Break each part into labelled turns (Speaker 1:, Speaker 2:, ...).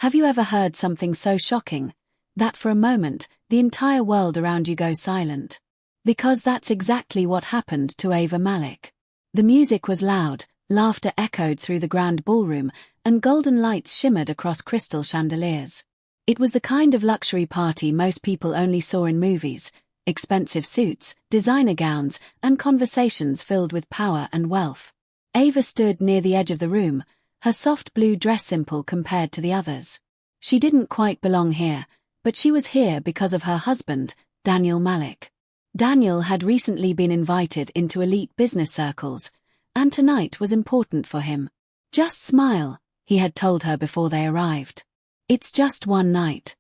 Speaker 1: Have you ever heard something so shocking that for a moment, the entire world around you goes silent? Because that's exactly what happened to Ava Malik. The music was loud, laughter echoed through the grand ballroom, and golden lights shimmered across crystal chandeliers. It was the kind of luxury party most people only saw in movies: expensive suits, designer gowns, and conversations filled with power and wealth. Ava stood near the edge of the room, her soft blue dress simple compared to the others. She didn't quite belong here, but she was here because of her husband, Daniel Malik. Daniel had recently been invited into elite business circles, and tonight was important for him. "Just smile," he had told her before they arrived. "It's just one night."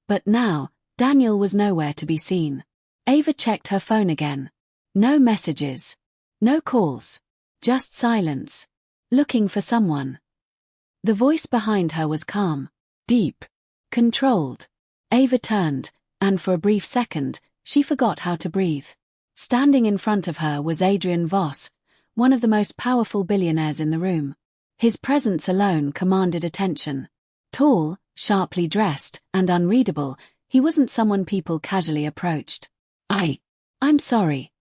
Speaker 1: But now, Daniel was nowhere to be seen. Ava checked her phone again. No messages. No calls. Just silence. Looking for someone. The voice behind her was calm, deep, controlled. Ava turned, and for a brief second, she forgot how to breathe. Standing in front of her was Adrian Voss, one of the most powerful billionaires in the room. His presence alone commanded attention. Tall, sharply dressed, and unreadable, he wasn't someone people casually approached. I'm sorry,"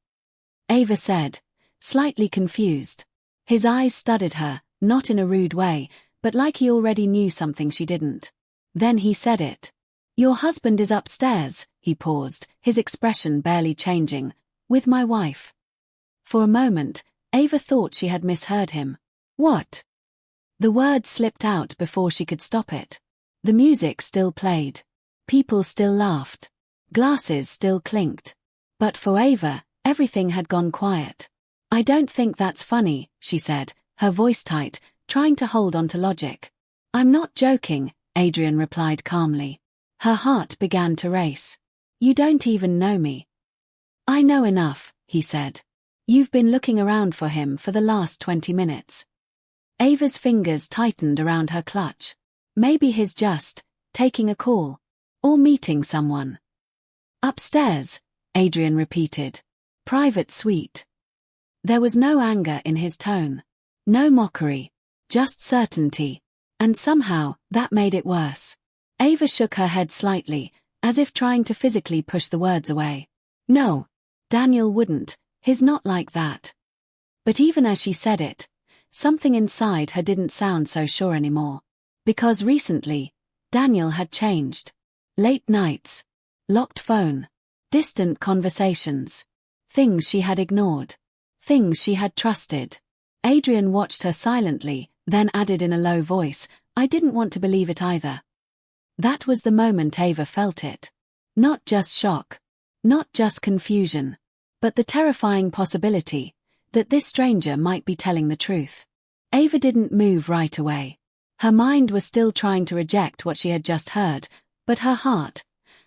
Speaker 1: Ava said, slightly confused. His eyes studied her, not in a rude way, but like he already knew something she didn't. Then he said it. "Your husband is upstairs," he paused, his expression barely changing, "with my wife." For a moment, Ava thought she had misheard him. "What?" The word slipped out before she could stop it. The music still played. People still laughed. Glasses still clinked. But for Ava, everything had gone quiet. "I don't think that's funny," she said, her voice tight, trying to hold on to logic. "I'm not joking," Adrian replied calmly. Her heart began to race. "You don't even know me." "I know enough," he said. "You've been looking around for him for the last 20 minutes. Ava's fingers tightened around her clutch. "Maybe he's just taking a call. Or meeting someone." "Upstairs," Adrian repeated. "Private suite." There was no anger in his tone. No mockery. Just certainty. And somehow, that made it worse. Ava shook her head slightly, as if trying to physically push the words away. "No. Daniel wouldn't. He's not like that." But even as she said it, something inside her didn't sound so sure anymore. Because recently, Daniel had changed. Late nights. Locked phone. Distant conversations. Things she had ignored. Things she had trusted. Adrian watched her silently, then added in a low voice, "I didn't want to believe it either." That was the moment Ava felt it. Not just shock. Not just confusion. But the terrifying possibility that this stranger might be telling the truth. Ava didn't move right away. Her mind was still trying to reject what she had just heard, but her heart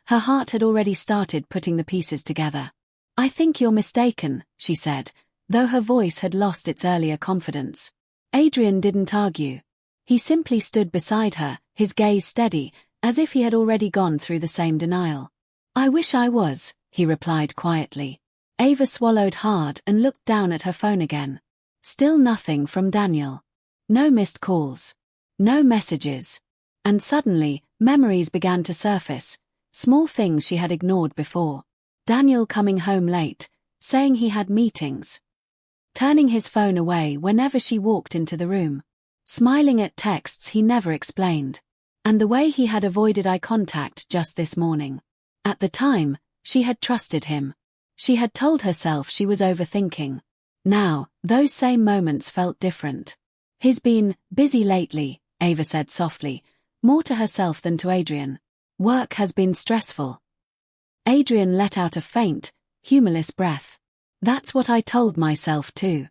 Speaker 1: had already started putting the pieces together. "I think you're mistaken," she said, though her voice had lost its earlier confidence. Adrian didn't argue. He simply stood beside her, his gaze steady, as if he had already gone through the same denial. "I wish I was," he replied quietly. Ava swallowed hard and looked down at her phone again. Still nothing from Daniel. No missed calls. No messages. And suddenly, memories began to surface. Small things she had ignored before. Daniel coming home late, saying he had meetings. Turning his phone away whenever she walked into the room. Smiling at texts he never explained. And the way he had avoided eye contact just this morning. At the time, she had trusted him. She had told herself she was overthinking. Now, those same moments felt different. "He's been busy lately," Ava said softly, more to herself than to Adrian. "Work has been stressful." Adrian let out a faint, humorless breath. "That's what I told myself too."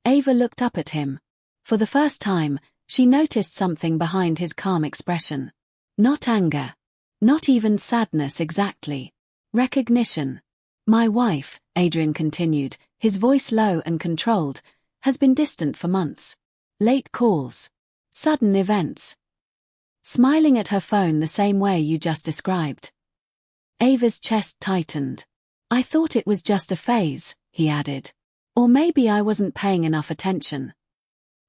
Speaker 1: Ava looked up at him. For the first time, she noticed something behind his calm expression. Not anger. Not even sadness exactly. Recognition. "My wife," Adrian continued, his voice low and controlled, "has been distant for months. Late calls. Sudden events. Smiling at her phone the same way you just described." Ava's chest tightened. "I thought it was just a phase," he added. "Or maybe I wasn't paying enough attention."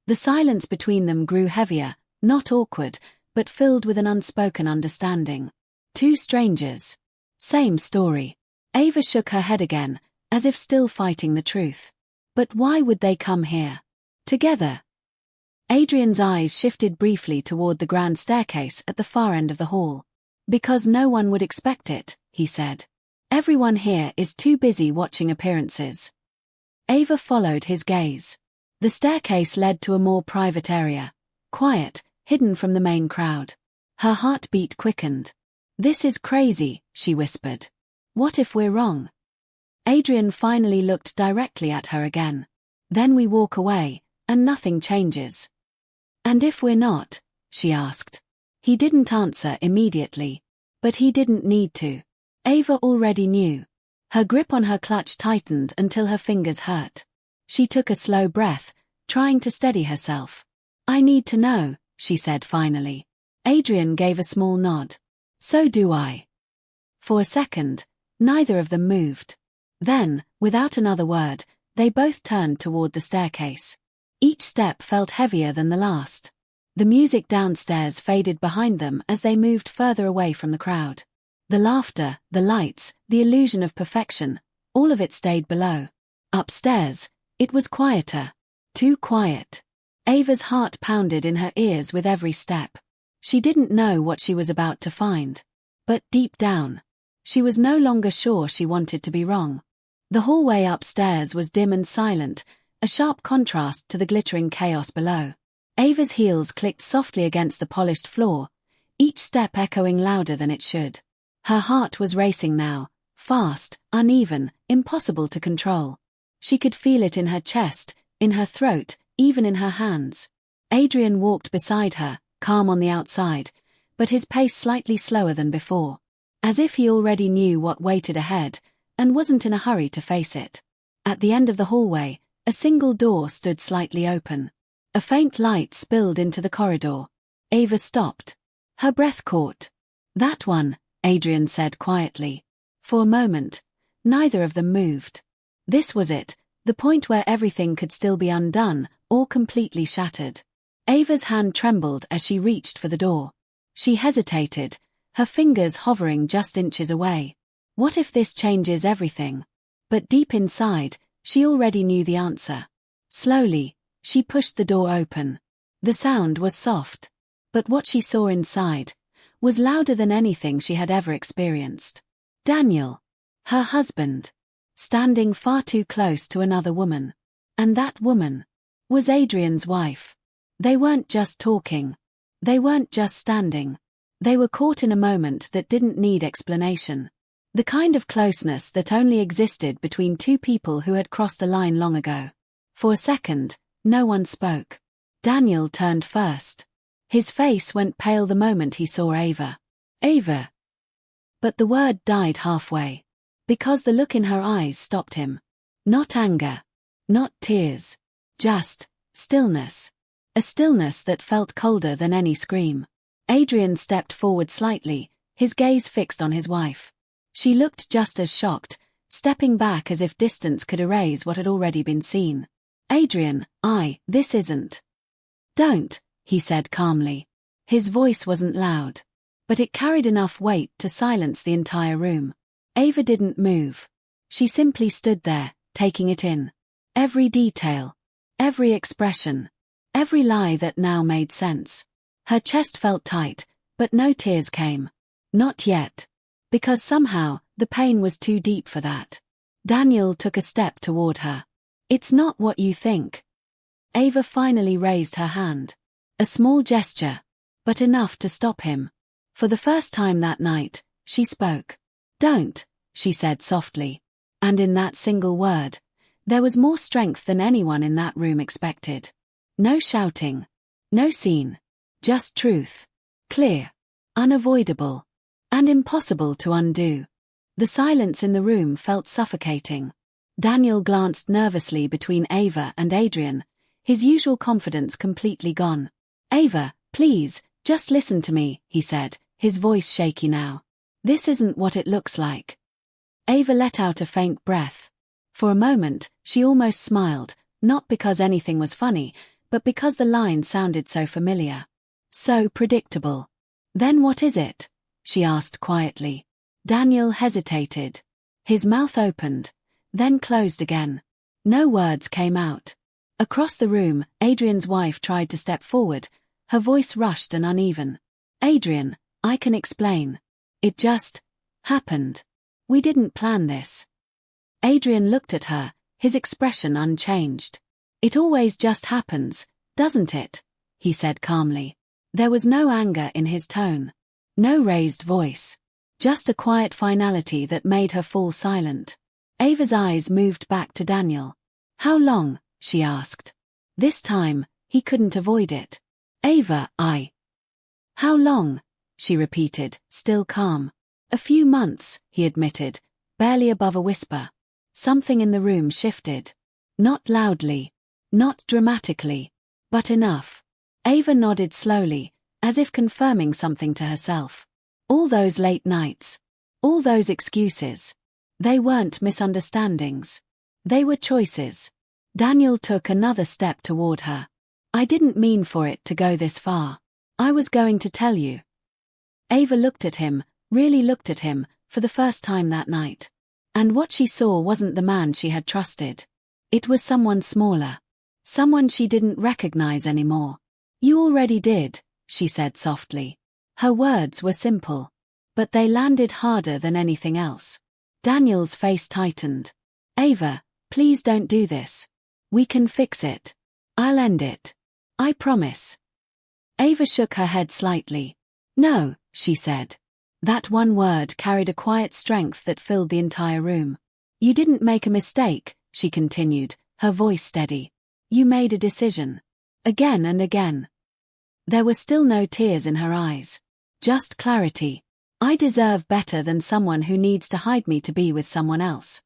Speaker 1: The silence between them grew heavier, not awkward, but filled with an unspoken understanding. Two strangers. Same story. Ava shook her head again, as if still fighting the truth. But why would they come here? Together? Adrian's eyes shifted briefly toward the grand staircase at the far end of the hall. Because no one would expect it, he said. Everyone here is too busy watching appearances. Ava followed his gaze. The staircase led to a more private area, quiet, hidden from the main crowd. Her heartbeat quickened. This is crazy, she whispered. What if we're wrong? Adrian finally looked directly at her again. Then we walk away, and nothing changes. And if we're not? She asked. He didn't answer immediately. But he didn't need to. Ava already knew. Her grip on her clutch tightened until her fingers hurt. She took a slow breath, trying to steady herself. I need to know, she said finally. Adrian gave a small nod. So do I. For a second, neither of them moved. Then, without another word, they both turned toward the staircase. Each step felt heavier than the last. The music downstairs faded behind them as they moved further away from the crowd. The laughter, the lights, the illusion of perfection, all of it stayed below. Upstairs, it was quieter. Too quiet. Ava's heart pounded in her ears with every step. She didn't know what she was about to find. But deep down, she was no longer sure she wanted to be wrong. The hallway upstairs was dim and silent, a sharp contrast to the glittering chaos below. Ava's heels clicked softly against the polished floor, each step echoing louder than it should. Her heart was racing now, fast, uneven, impossible to control. She could feel it in her chest, in her throat, even in her hands. Adrian walked beside her, calm on the outside, but his pace slightly slower than before. As if he already knew what waited ahead, and wasn't in a hurry to face it. At the end of the hallway, a single door stood slightly open. A faint light spilled into the corridor. Ava stopped. Her breath caught. That one, Adrian said quietly. For a moment, neither of them moved. This was it, the point where everything could still be undone, or completely shattered. Ava's hand trembled as she reached for the door. She hesitated, her fingers hovering just inches away. What if this changes everything? But deep inside, she already knew the answer. Slowly, she pushed the door open. The sound was soft. But what she saw inside was louder than anything she had ever experienced. Daniel, her husband, standing far too close to another woman. And that woman was Adrian's wife. They weren't just talking. They weren't just standing. They were caught in a moment that didn't need explanation. The kind of closeness that only existed between two people who had crossed a line long ago. For a second, no one spoke. Daniel turned first. His face went pale the moment he saw Ava. Ava. But the word died halfway. Because the look in her eyes stopped him. Not anger. Not tears. Just stillness. A stillness that felt colder than any scream. Adrian stepped forward slightly, his gaze fixed on his wife. She looked just as shocked, stepping back as if distance could erase what had already been seen. Adrian, this isn't. Don't, he said calmly. His voice wasn't loud. But it carried enough weight to silence the entire room. Ava didn't move. She simply stood there, taking it in. Every detail. Every expression. Every lie that now made sense. Her chest felt tight, but no tears came. Not yet. Because somehow, the pain was too deep for that. Daniel took a step toward her. It's not what you think. Ava finally raised her hand. A small gesture, but enough to stop him. For the first time that night, she spoke. Don't, she said softly. And in that single word, there was more strength than anyone in that room expected. No shouting. No scene. Just truth. Clear. Unavoidable. And impossible to undo. The silence in the room felt suffocating. Daniel glanced nervously between Ava and Adrian, his usual confidence completely gone. Ava, please, just listen to me, he said, his voice shaky now. This isn't what it looks like. Ava let out a faint breath. For a moment, she almost smiled, not because anything was funny, but because the line sounded so familiar. So predictable. Then what is it? She asked quietly. Daniel hesitated. His mouth opened, then closed again. No words came out. Across the room, Adrian's wife tried to step forward, her voice rushed and uneven. Adrian, I can explain. It just happened. We didn't plan this. Adrian looked at her, his expression unchanged. It always just happens, doesn't it? He said calmly. There was no anger in his tone. No raised voice. Just a quiet finality that made her fall silent. Ava's eyes moved back to Daniel. How long? She asked. This time, he couldn't avoid it. Ava, How long? She repeated, still calm. A few months, he admitted, barely above a whisper. Something in the room shifted. Not loudly. Not dramatically. But enough. Ava nodded slowly, as if confirming something to herself. All those late nights. All those excuses. They weren't misunderstandings. They were choices. Daniel took another step toward her. I didn't mean for it to go this far. I was going to tell you. Ava looked at him, really looked at him, for the first time that night. And what she saw wasn't the man she had trusted. It was someone smaller. Someone she didn't recognize anymore. You already did, she said softly. Her words were simple. But they landed harder than anything else. Daniel's face tightened. Ava, please don't do this. We can fix it. I'll end it. I promise. Ava shook her head slightly. No, she said. That one word carried a quiet strength that filled the entire room. You didn't make a mistake, she continued, her voice steady. You made a decision. Again and again. There were still no tears in her eyes. Just clarity. I deserve better than someone who needs to hide me to be with someone else.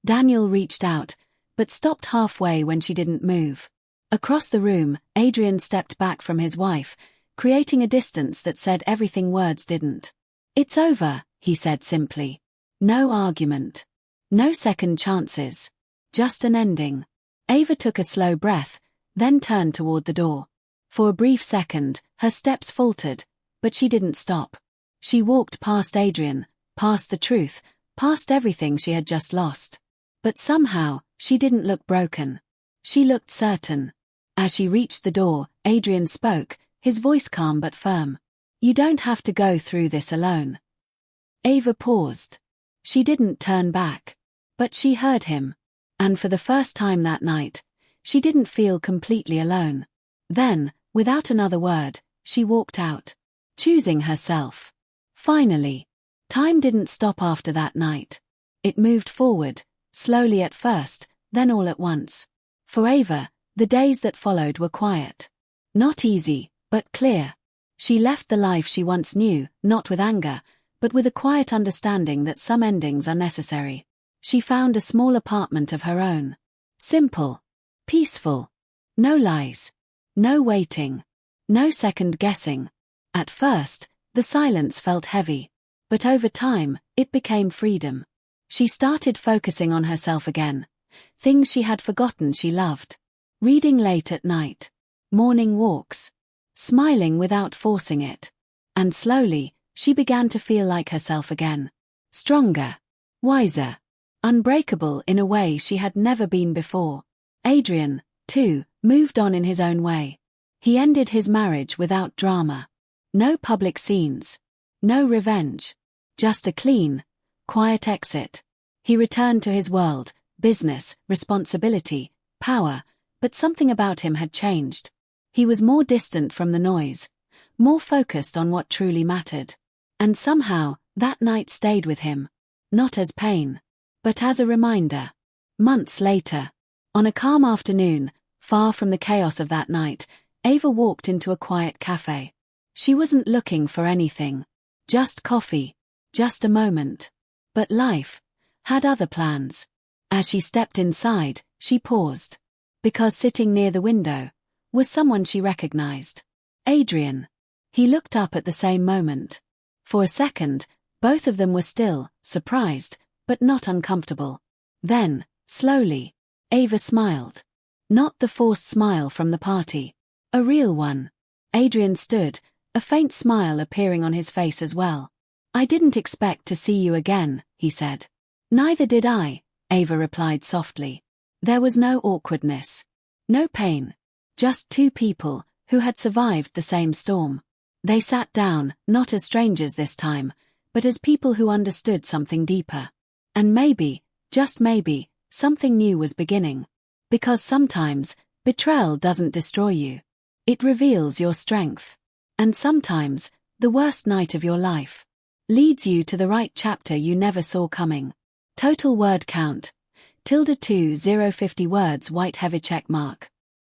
Speaker 1: Daniel reached out, but stopped halfway when she didn't move. Across the room, Adrian stepped back from his wife, creating a distance that said everything words didn't. It's over, he said simply. No argument. No second chances. Just an ending. Ava took a slow breath, then turned toward the door. For a brief second, her steps faltered, but she didn't stop. She walked past Adrian, past the truth, past everything she had just lost. But somehow, she didn't look broken. She looked certain. As she reached the door, Adrian spoke, his voice calm but firm. You don't have to go through this alone. Ava paused. She didn't turn back. But she heard him. And for the first time that night, she didn't feel completely alone. Then, without another word, she walked out. Choosing herself. Finally. Time didn't stop after that night. It moved forward, slowly at first, then all at once. For Ava, the days that followed were quiet. Not easy, but clear. She left the life she once knew, not with anger, but with a quiet understanding that some endings are necessary. She found a small apartment of her own. Simple. Peaceful. No lies. No waiting. No second guessing. At first, the silence felt heavy. But over time, it became freedom. She started focusing on herself again. Things she had forgotten she loved. Reading late at night. Morning walks. Smiling without forcing it. And slowly, she began to feel like herself again. Stronger. Wiser. Unbreakable in a way she had never been before. Adrian, too, moved on in his own way. He ended his marriage without drama. No public scenes. No revenge. Just a clean, quiet exit. He returned to his world, business, responsibility, power, but something about him had changed. He was more distant from the noise, more focused on what truly mattered. And somehow, that night stayed with him. Not as pain, but as a reminder. Months later, on a calm afternoon, far from the chaos of that night, Ava walked into a quiet cafe. She wasn't looking for anything. Just coffee. Just a moment. But life had other plans. As she stepped inside, she paused. Because sitting near the window was someone she recognized. Adrian. He looked up at the same moment. For a second, both of them were still, surprised, but not uncomfortable. Then, slowly, Ava smiled. Not the forced smile from the party. A real one. Adrian stood, a faint smile appearing on his face as well. I didn't expect to see you again, he said. Neither did I, Ava replied softly. There was no awkwardness. No pain. Just two people who had survived the same storm. They sat down, not as strangers this time, but as people who understood something deeper. And maybe, just maybe, something new was beginning. Because sometimes, betrayal doesn't destroy you. It reveals your strength. And sometimes, the worst night of your life leads you to the right chapter you never saw coming. Total word count. ~2050 words white heavy check mark.